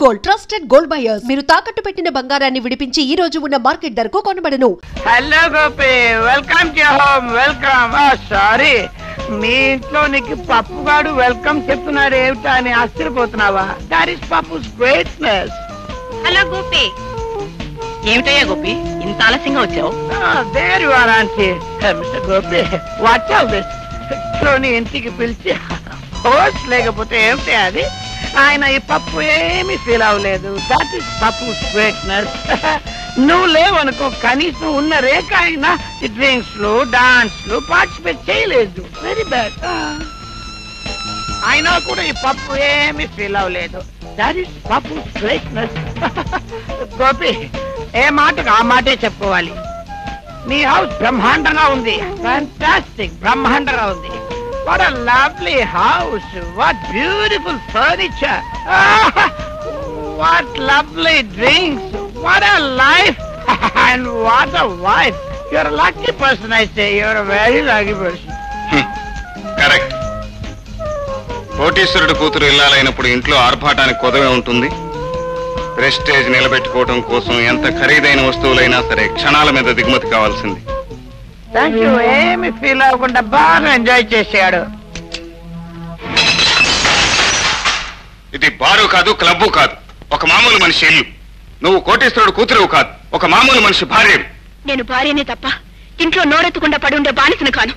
Gold trusted gold buyers. మీరు తాకట్టు పెట్టిన బంగారాన్ని విడిపించి ఈ రోజు ఉన్న మార్కెట్ ధరకు కొనబడను. Hello Gopi, welcome to home. Welcome. Sorry, మీ ఇంట్లో నీకు పప్పుగాడు వెల్కమ్ చెప్తున్నాడు ఏమిటా అని ఆశ్చర్యపోతున్నావా? That is Pappu's greatness. Hello Gopi. ఏమిటయ్యా గోపి, ఇంత ఆలస్యంగా వచ్చావు? There you are aunty. Mister Gopi, what all this? ఇంట్లోని ఇంటికి పిలిచి హోస్ట్ లేకపోతే ఏమిటి అది? ఆయన ఈ పప్పు ఏమీ ఫీల్ అవ్వలేదు. That is Pappu's greatness. నువ్వు లేవనుకో, కనీసం ఉన్న రేఖ అయినా ఈ డ్రింక్స్ లో డాన్స్ లో పార్టిసిపేట్ చేయలేదు. Very bad. అయినా కూడా ఈ పప్పు ఏమీ ఫీల్ అవ్వలేదు. That is Pappu's greatness. Gopi, ఏ మాటకు ఆ మాటే చెప్పుకోవాలి. నీ హౌస్ బ్రహ్మాండంగా ఉంది. ఫ్యాంటాస్టిక్, బ్రహ్మాండంగా ఉంది. What a lovely house. What beautiful furniture. What lovely drinks. What a life. And what a wife. You're a lucky person, I say. You're a very lucky person. Correct. కోటీశ్వరుడు కూతురు ఇల్లాలైనప్పుడు ఇంట్లో ఆర్భాటానికి కొదవే ఉంటుంది. Prestige నిలబెట్టుకోవడం కోసం ఎంత ఖరీదైన వస్తువులైనా సరే క్షణాల మీద దిగుమతి కావాల్సింది. Thank you. ఏమి ఫీల్ అవ్వకుండా బాగా ఎంజాయ్ చేశాడు. ఇది బారు కాదు, క్లబ్బు కాదు, ఒక మామూలు మనిషి ఇల్లు. నువ్వు కోటీశ్వరుడు కూతురు కాదు, ఒక మామూలు మనిషి భార్య. నేను భార్యనే తప్ప ఇంట్లో నోరెత్తకుండా పడి ఉండే బానిసను కాను.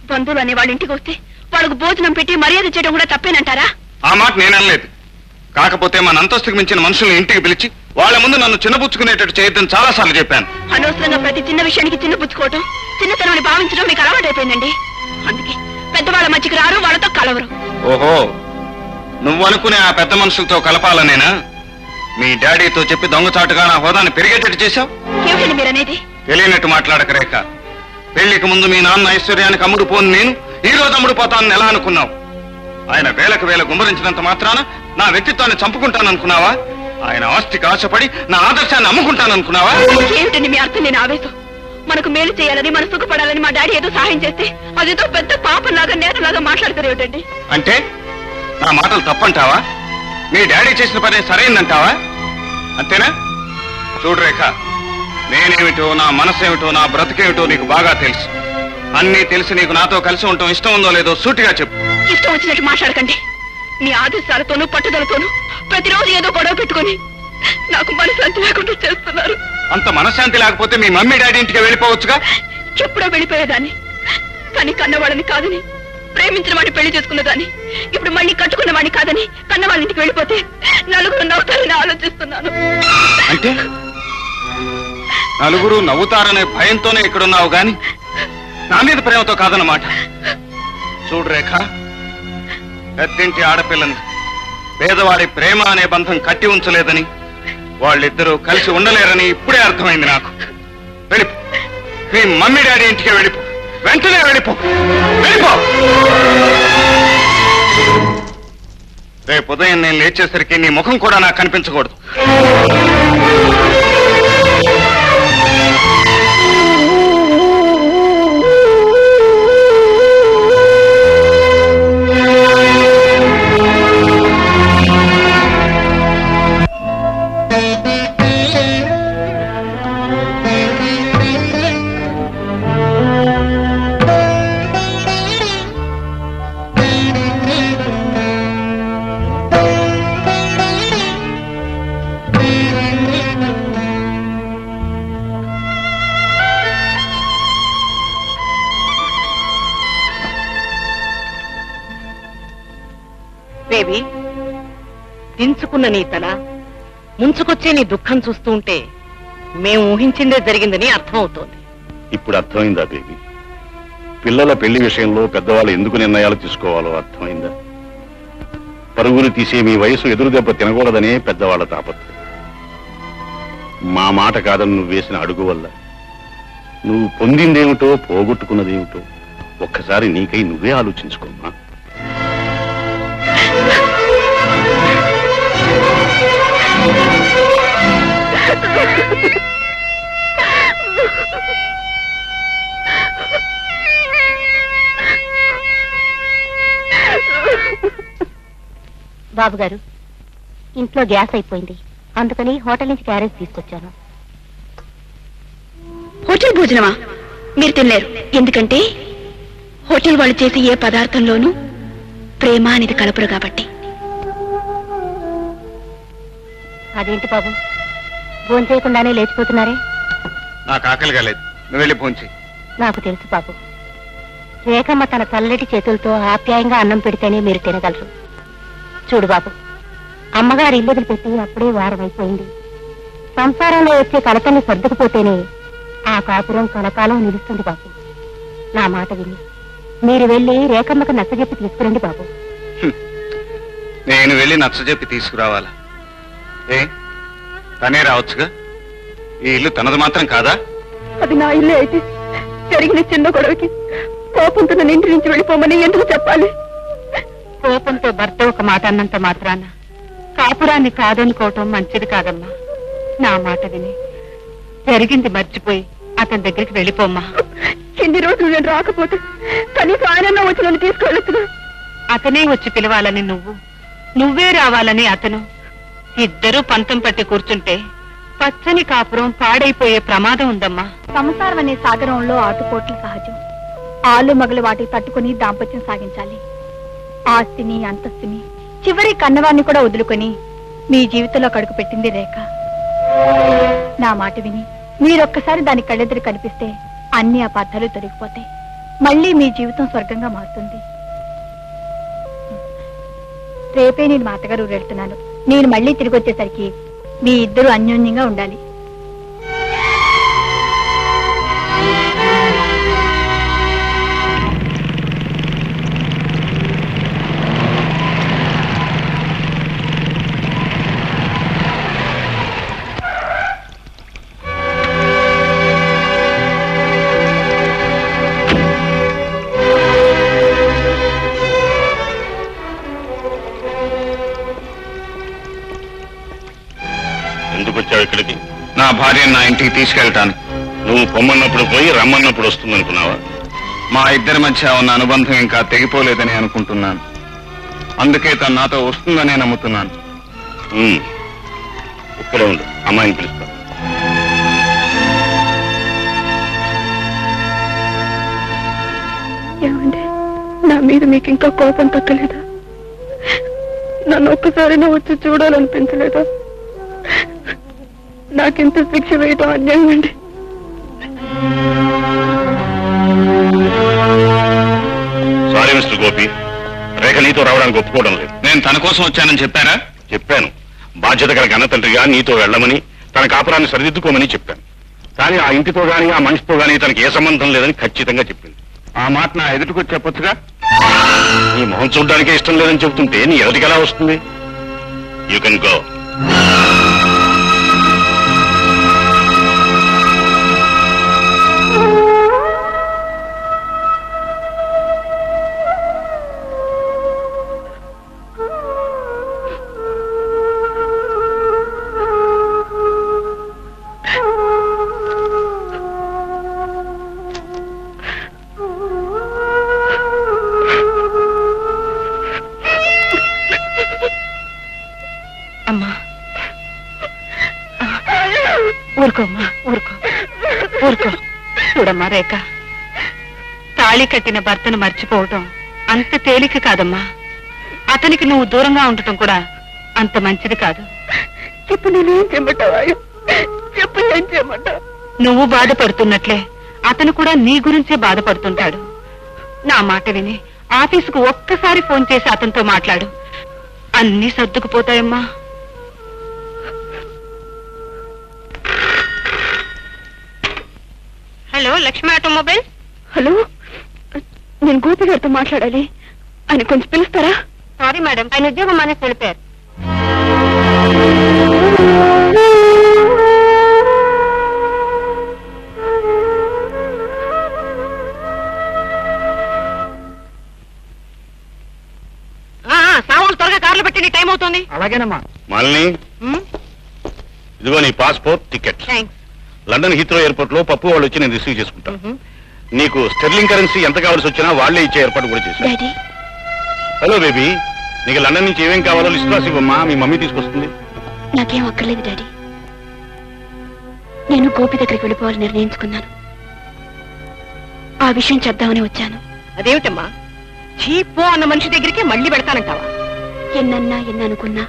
బంధువులు అనే వాళ్ళ ఇంటికి వస్తే వాళ్ళకు భోజనం పెట్టి మర్యాద చేయడం కూడా తప్పేనంటారా? ఆ మాట నేననలేదు. కాకపోతే మన అంతస్తుకు మించిన మనుషుల్ని ఇంటికి పిలిచి వాళ్ళ ముందు నన్ను చిన్నపుచ్చుకునేటట్టు చేయొద్దని చాలా సార్లు చెప్పాను. అనవసరంగా ప్రతి చిన్న విషయానికి చిన్నపుచ్చుకోవటం, చిన్నతనాన్ని భావించడం మీకు అలవాటైపోయిందండి. అందుకే పెద్దవాళ్ళ మధ్యకి రారు, వాళ్ళతో కలవరు. ఓహో, నువ్వు అనుకునే ఆ పెద్ద మనుషులతో కలపాలనేనా? మీ డాడీతో చెప్పి దొంగచాటుగా నా హోదాన్ని పెరిగేటట్టు చేశావు. ఏమిటండి మీరనేది? తెలియనట్టు మాట్లాడక రేఖ. పెళ్లికి ముందు మీ నాన్న ఐశ్వర్యానికి అమ్ముడు పోను నేను ఈ రోజు అమ్ముడు పోతానని ఎలా అనుకున్నావు? ఆయన వేలకు వేల గుమ్మరించినంత మాత్రాన నా వ్యక్తిత్వాన్ని చంపుకుంటాననుకున్నావా? ఆయన ఆస్తికి ఆశపడి నా ఆదర్శాన్ని అమ్ముకుంటాననుకున్నావా? ఏమిటండి మీ అర్థం? నేను ఆవేశం. మనకు మేలు చేయాలని, మన సుఖపడాలని మా డాడీ ఏదో సహాయం చేస్తే అదేదో పెద్ద పాపంలాగా నేరలాగా మాట్లాడతారు ఏమిటండి? అంటే నా మాటలు తప్పంటావా? మీ డాడీ చేసిన పని సరైందంటావా? అంతేనా? చూడు రేఖ, నేనేమిటో, నా మనసేమిటో, నా బ్రతికేమిటో నీకు బాగా తెలుసు. అన్నీ తెలిసి నీకు నాతో కలిసి ఉండటం ఇష్టం ఉందో లేదో సూటిగా చెప్పు. ఇష్టం వచ్చినట్టు మాట్లాడకండి. మీ ఆదేశాలతోనూ పట్టుదలతోనూ ప్రతిరోజు ఏదో గొడవ పెట్టుకుని నాకు మనశ్శాంతి లేకుండా చేస్తున్నారు. అంత మనశ్శాంతి లేకపోతే మీ మమ్మీ డాడీ ఇంటికి వెళ్ళిపోవచ్చుగా. ఎప్పుడో వెళ్ళిపోయేదాన్ని, కానీ కన్నవాళ్ళని కాదని ప్రేమించిన వాడిని పెళ్లి చేసుకున్నదాన్ని. ఇప్పుడు మళ్ళీ కట్టుకున్న వాడిని కాదని కన్న వాళ్ళ ఇంటికి వెళ్ళిపోతే నలుగురు నవ్వుతారని ఆలోచిస్తున్నాను. అంటే నలుగురు నవ్వుతారనే భయంతోనే ఇక్కడున్నావు గాని నా మీద ప్రేమతో కాదన్నమాట. చూడు రేఖ, పెద్దింటి ఆడపిల్లని పేదవాడి ప్రేమ అనే బంధం కట్టి ఉంచలేదని, వాళ్ళిద్దరూ కలిసి ఉండలేరని ఇప్పుడే అర్థమైంది నాకు. వెళ్ళిపో, మీ మమ్మీ డాడీ ఇంటికి వెళ్ళిపో, వెంటనే వెళ్ళిపో, వెళ్ళిపో. రేపు ఉదయం నేను లేచేసరికి నీ ముఖం కూడా నాకు కనిపించకూడదు. బేబీ, దించుకున్న నీ తల, ముంచుకొచ్చే నీ దుఃఖం చూస్తూ ఉంటే మేము ఊహించిందే జరిగిందని అర్థం అవుతోంది. ఇప్పుడు అర్థమైందా బేబీ? పిల్లల పెళ్లి విషయంలో పెద్దవాళ్ళు ఎందుకు నిర్ణయాలు తీసుకోవాలో అర్థమైందా? పరుగులు తీసే మీ వయసు ఎదురు దెబ్బ తినకూడదనే పెద్దవాళ్ల తాపత్రయం. మా మాట కాదని నువ్వు వేసిన అడుగు వల్ల నువ్వు పొందిందేమిటో పోగొట్టుకున్నదేమిటో ఒక్కసారి నీకై నువ్వే ఆలోచించుకోమ్మా. బాబు గారు, ఇంట్లో గ్యాస్ అయిపోయింది, అందుకని హోటల్ నుంచి క్యారేజ్ తీసుకొచ్చాను. హోటల్ భోజనమా? మీరు తినలేరు. ఎందుకంటే హోటల్ వాళ్ళు చేసే ఏ పదార్థంలోనూ ప్రేమ అనేది కలపరు కాబట్టి. అదేంటి బాబు, భోజనం చేయకుండానే లేచిపోతున్నారే? నాకు ఆకలిగా లేదు, నువ్వు వెళ్ళి భోంచి. నాకు తెలుసు బాబు, రేఖమ్మ తన చల్లటి చేతులతో ఆప్యాయంగా అన్నం పెడితేనే మీరు తినగలరు. చూడు బాబు, అమ్మగారు ఇల్లు వదిలిపెట్టి అప్పుడే వారం అయిపోయింది. సంసారంలో వచ్చే కలతల్ని సర్దుకుపోతేనే ఆ కాపురం కలకాలం నిలుస్తుంది బాబు. నా మాట విని మీరు వెళ్ళి రేఖమ్మకు నచ్చజెప్పి తీసుకురండి బాబు. నేను వెళ్ళి నచ్చజెప్పి తీసుకురావాలా? ఏ తనే రావచ్చుగా, ఈ ఇల్లు తనది మాత్రం కాదా? అది నా ఇల్లే అయితే జరిగిన చిన్న గొడవకి కోపంతో నన్ను ఇంటి నుంచి వెళ్ళిపోమని ఎందుకు చెప్పాలి? కోపంతో భర్త ఒక మాట అన్నంత మాత్రాన కాపురాన్ని కాదనుకోవటం మంచిది కాదమ్మా. నా మాట విని జరిగింది మర్చిపోయి అతని దగ్గరికి వెళ్ళిపోమ్మా. ఎన్ని రోజులు నేను రాకపోతే కనీసం ఆయన వచ్చి నన్ను తీసుకెళ్ళొచ్చుగా. అతనే వచ్చి పిలవాలని నువ్వే రావాలని అతను, ఇద్దరూ పంతం పట్టి కూర్చుంటే పచ్చని కాపురం పాడైపోయే ప్రమాదం ఉందమ్మా. సంసారం అనే సాగరంలో ఆటుపోట్లు సహజం. ఆలు మగలు వాటికి తట్టుకుని దాంపత్యం సాగించాలి. ఆస్తిని అంతస్తుని చివరి కన్నవాన్ని కూడా వదులుకొని మీ జీవితంలో కడుగు పెట్టింది రేఖ. నా మాట విని మీరొక్కసారి దాని కళ్ళెదురు కనిపిస్తే అన్ని అపార్థాలు తొలగిపోతాయి. మళ్ళీ మీ జీవితం స్వర్గంగా మారుతుంది. రేపే నేను మా అత్తగారు వెళ్తున్నాను. నేను మళ్ళీ తిరిగి వచ్చేసరికి మీ ఇద్దరు అన్యోన్యంగా ఉండాలి. ఎందుకు వచ్చావు ఇక్కడికి? నా భార్యను నా ఇంటికి తీసుకెళ్తాను. నువ్వు పొమ్మన్నప్పుడు పోయి రమ్మన్నప్పుడు వస్తుంది అనుకున్నావా? మా ఇద్దరి మధ్య ఉన్న అనుబంధం ఇంకా తెగిపోలేదని అనుకుంటున్నాను. అందుకే తను నాతో వస్తుందనే నమ్ముతున్నాను. ఇక్కడే ఉండు, అమ్మాయిని పిలుస్తా. ఏమండి, నా మీద మీకు ఇంకా కోపం తగ్గలేదా? నన్ను ఒక్కసారైనా వచ్చి చూడాలనిపించలేదా? నాకింత శిక్ష వేయటం అన్యాయం అండి. సారీ మిస్టర్ గోపి, రేఖ నీతో రావడానికి ఒప్పుకోవడం లేదు. నేను తన కోసం వచ్చానని చెప్పారా? చెప్పాను. బాధ్యత గల కన్న తండ్రిగా నీతో వెళ్ళమని, తన కాపురాన్ని సరిదిద్దుకోమని చెప్పాను. కానీ ఆ ఇంటితో గాని ఆ మనిషితో గాని తనకి ఏ సంబంధం లేదని ఖచ్చితంగా చెప్పింది. ఆ మాట నా ఎదుటికి చెప్పొచ్చుగా. నీ మొహం చూడడానికే ఇష్టం లేదని చెబుతుంటే నీ ఎదుటికి ఎలా వస్తుంది? You can go. అమ్మా, ఊరుకోమ్మా, ఊరుకో. చూడమ్మా రేఖ, తాళి కట్టిన భర్తను మర్చిపోవటం అంత తేలిక కాదమ్మా. అతనికి నువ్వు దూరంగా ఉండటం కూడా అంత మంచిది కాదు. చెప్పు, నేనేం చేయమంటావా? చెప్పు, ఏం చేయమంటావు? నువ్వు బాధపడుతున్నట్లే అతను కూడా నీ గురించే బాధపడుతుంటాడు. నా మాట విని ఆఫీసుకు ఒక్కసారి ఫోన్ చేసి అతనితో మాట్లాడు, అన్నీ సర్దుకుపోతాయమ్మా. Hello, Lakshmi automobile. హలో, నేను గోపి గారితో మాట్లాడాలి. ఆయన కొంచెం పిలుస్తారా? సారీ మేడం, ఆయన ఉద్యోగం మానేసి వెళ్ళిపోయారు. సామాన్లు త్వరగా కార్లు పెట్టి, టైం అవుతుంది. అలాగేనమ్మా. మాలిని, ఇదిగో నీ passport, ticket. Thanks. London Heathrow airport లో పప్పు వాళ్ళు వచ్చి నేను రిసీవ్ చేసుకుంటాను. నీకు స్టెర్లింగ్ కరెన్సీ ఎంత కావాల్సి వచ్చినా వాళ్లే ఇచ్చే ఏర్పాటు కూడా చేశాను. డాడీ, హలో బేబీ, నీకు లండన్ నుంచి ఏమేం కావాలో లిస్ట్ రాసి ఇవ్వమ్మా, మీ మమ్మీ తీసుకొస్తుంది. నాకేం అక్కర్లేదు డాడీ. నేను గోపి దగ్గరికి వెళ్ళిపోవాలని నిర్ణయించుకున్నాను. ఆ విషయం చెప్దామని వచ్చాను. అదేమిటమ్మా, చీపో అన్న మనిషి దగ్గరికి మళ్ళీ పెడతానంటావా? ఎన్నన్నా ఎన్ననుకున్నా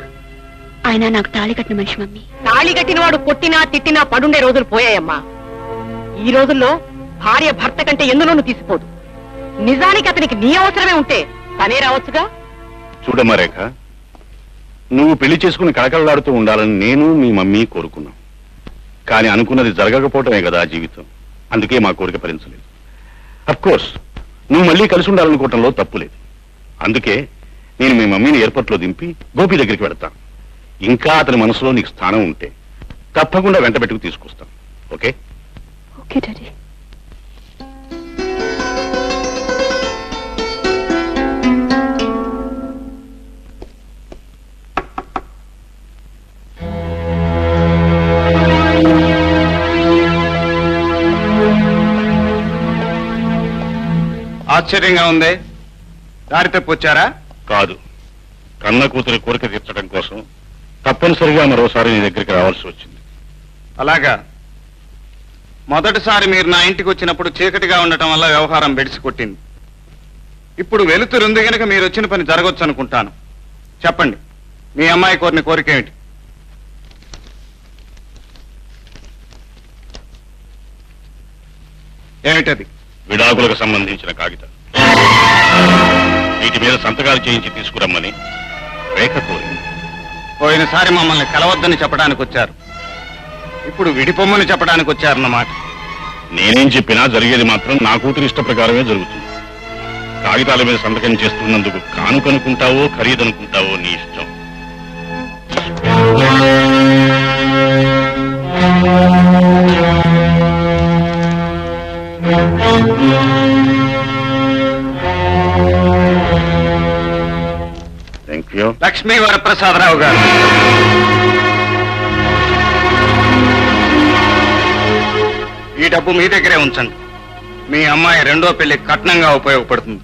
ఆయన నాకు తాళి కట్టిన మనిషి మమ్మీ. తాళి కట్టిన వాడు కొట్టినా తిట్టినా పడుండే రోజులు పోయాయమ్మా. ఈ రోజుల్లో భార్య భర్త కంటే ఎందులోనూ తీసిపోదు. నిజానికి అతనికి నీ అవసరమే ఉంటే తనే రావచ్చుగా. చూడమ్మా రేఖ, నువ్వు పెళ్లి చేసుకుని కళకళలాడుతూ ఉండాలని నేను మీ మమ్మీ కోరుకున్నాం. కానీ అనుకున్నది జరగకపోవటమే కదా జీవితం. అందుకే మా కోరిక ఫలించలేదు. అఫ్కోర్స్ నువ్వు మళ్ళీ కలిసి ఉండాలనుకోవటంలో తప్పు లేదు. అందుకే నేను మీ మమ్మీని ఎయిర్పోర్ట్లో దింపి గోపి దగ్గరికి వెడతాను. ఇంకా అతని మనసులో నీకు స్థానం ఉంటే తప్పకుండా వెంట పెట్టుకు తీసుకొస్తాను. ఓకే? Okay daddy. ఆశ్చర్యంగా ఉంది. దారి తప్పొచ్చారా? కాదు, కన్న కూతురి కోరిక తీర్చడం కోసం తప్పనిసరిగా మరోసారి నీ దగ్గరికి రావాల్సి వచ్చింది. అలాగా. మొదటిసారి మీరు నా ఇంటికి వచ్చినప్పుడు చీకటిగా ఉండటం వల్ల వ్యవహారం బెడిసి కొట్టింది. ఇప్పుడు వెలుతురుంది గనక మీరు వచ్చిన పని జరగొచ్చు అనుకుంటాను. చెప్పండి, మీ అమ్మాయి కోరిన కోరిక ఏమిటి? ఏమిటది? విడాకులకు సంబంధించిన కాగితం. వీటి మీద సంతకాలు చేయించి తీసుకురమ్మని రేఖ కోరింది. పోయినసారి మమ్మల్ని కలవద్దని చెప్పడానికి వచ్చారు, ఇప్పుడు విడిపొమ్మని చెప్పడానికి వచ్చారన్నమాట. నేనేం చెప్పినా జరిగేది మాత్రం నా కూతురు ఇష్ట ప్రకారమే జరుగుతుంది. కాగితాల మీద సంతకం చేస్తున్నందుకు కానుకనుకుంటావో ఖరీదనుకుంటావో నీ ఇష్టం. Thank you. లక్ష్మీ వరప్రసాదరావు గారు, ఈ డబ్బు మీ దగ్గరే ఉంచండి. మీ అమ్మాయి రెండో పెళ్లి కట్నంగా ఉపయోగపడుతుంది.